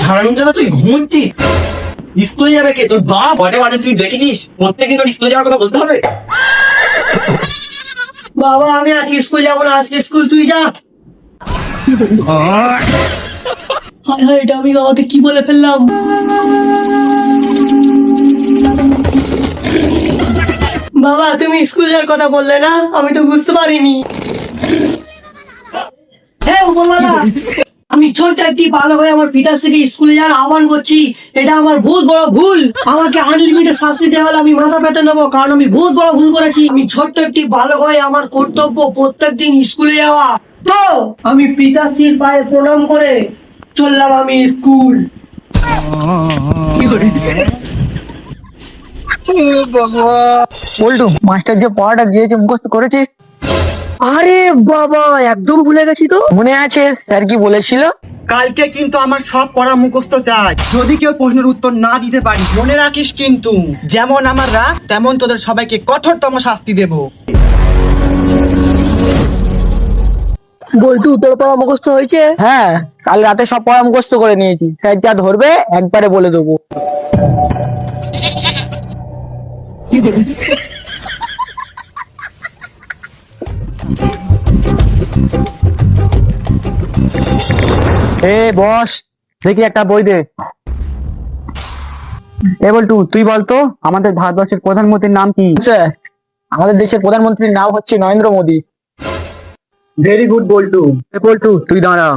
হারামজাদা তুই ঘুমোচ্ছিস? স্কুলে যাবে কে? তোর বাপ? কয়টা বাজে তুই দেখেছিস? প্রত্যেকদিন তোর স্কুলে যাওয়ার কথা বলতে হবে? বাবা আমি আজকে স্কুল যাবো না, আজকে স্কুল তুই যা। হায় হায়, এটা আমি বাবাকে কি বলে ফেললাম? বাবা তুমি স্কুল যাওয়ার কথা বললে না, আমি তো বুঝতে পারিনি। হ্যাঁ উপরওয়ালা, আমি ছোট্ট একটি বালক হয়ে আমার পিতার থেকে স্কুলে যাওয়ার আহ্বান করছি। এটা আমার বহুত বড় ভুল। আমাকে আনলিমিটেড শাস্তি দেওয়া হলে আমি মাথা পেতে নেবো, কারণ আমি বহুত বড় ভুল করেছি। আমি ছোট্ট একটি বালক হয়ে আমার কর্তব্য প্রত্যেকদিন স্কুলে যাওয়া। তো আমি পিতাশ্রীর পায়ে প্রণাম করে চললাম আমি স্কুল। বল্টু, মাস্টার যে পড়াটা দিয়েছে মুখস্থ করেছিস? আরে বাবা একদম ভুলে গেছি তো। মনে আছে স্যার কি বলেছিল? কালকে কিন্তু আমার সব পড়া মুখস্থ চাই। যদি কেউ প্রশ্নের উত্তর না দিতে পারি মনে রাখিস কিন্তু, যেমন আমার রাগ তেমন তোদের সবাইকে কঠোরতম শাস্তি দেব। বল্টু তোর পড়া মুখস্থ হয়েছে? হ্যাঁ, কাল রাতে সব পড়া মুখস্থ করে নিয়েছি। স্যার যা ধরবে একবারে বলে দেবো। এ বস, দেখি একটা বই দে। এ বল্টু, তুই বলতো আমাদের ভারতবর্ষের প্রধানমন্ত্রীর নাম কি? স্যার, আমাদের দেশের প্রধানমন্ত্রীর নাম হচ্ছে নরেন্দ্র মোদী। ভেরি গুড বল্টু। এ বল্টু তুই দাঁড়া।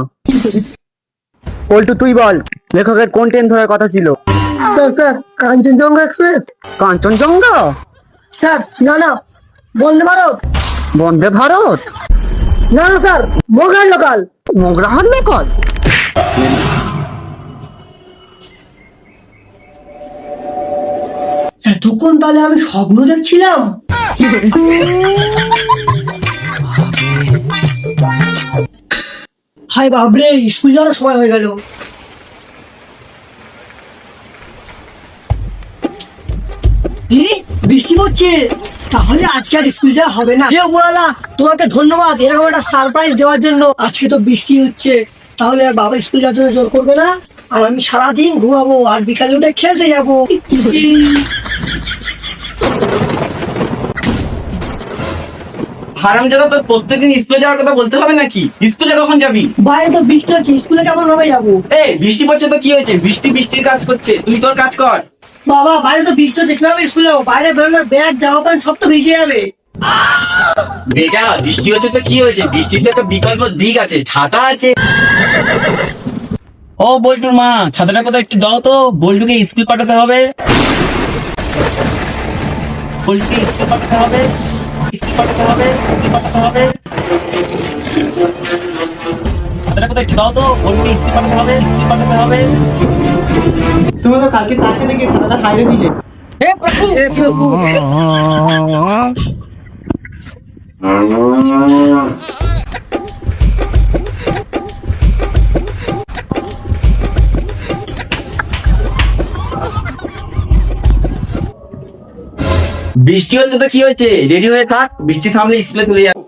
বল্টু তুই বল, লেখকের কোন ট্রেন ধরার কথা ছিল? Sir Kanchenjunga express. Kanchenjunga? Sir না না, বন্দে ভারত। বন্দে ভারত? না না স্যার, মোগরার লোকাল। মোগরাহার লোকাল? এতক্ষণ তাহলে আমি স্বপ্ন দেখছিলাম। হাই বাবরে, স্কুল যাওয়ার সময় হয়ে গেল। বৃষ্টি পড়ছে, তাহলে আজকে আর স্কুল যাওয়া হবে না। বলালা তোমাকে ধন্যবাদ এরকম একটা সারপ্রাইজ দেওয়ার জন্য। আজকে তো বৃষ্টি হচ্ছে, তাহলে আর বাবা স্কুল যাওয়ার জন্য জোর করবে না, আর আমি সারাদিন ঘুমাবো আর বিকালে উঠে খেলতে যাবো। হারামজাদা তোর প্রত্যেকদিন স্কুলে যাওয়ার কথা বলতে হবে নাকি? স্কুলে কখন যাবি? বাইরে তো বৃষ্টি হচ্ছে, স্কুলে কেমন ভাবে যাবো? বৃষ্টি পড়ছে তো কি হয়েছে? বৃষ্টি বৃষ্টির কাজ করছে, তুই তোর কাজ কর। বাবা বাইরে তো বৃষ্টি হচ্ছে, কিভাবে স্কুলে যাবো? বাইরে বেরোনোর ব্যাগ জামা প্যান্ট সব তো ভিজে যাবে। বেটা বৃষ্টি হচ্ছে তো কি হয়েছে? বৃষ্টিতে একটা বিকল্প দিক আছে, ছাতা আছে। ও বল্টুর মা, ছাতাটা কোথায় একটু দাও তো, বল্টুকে স্কুল পাঠাতে হবে। বল্টুকে স্কুল পাঠাতে হবে, স্কুল পাঠাতে হবে, স্কুল পাঠাতে হবে। ছাতাটা কোথায় একটু দাও তো, বল্টুকে স্কুল পাঠাতে হবে, স্কুল পাঠাতে হবে। তুমি তো কালকে চারটে থেকে ছাতাটা হাইরে দিলে। হে প্রভু, হে প্রভু। বৃষ্টি হচ্ছে তো কি হয়েছে? রেডি হয়ে থাক, বৃষ্টি থামলে স্কুলে চলে যাবে।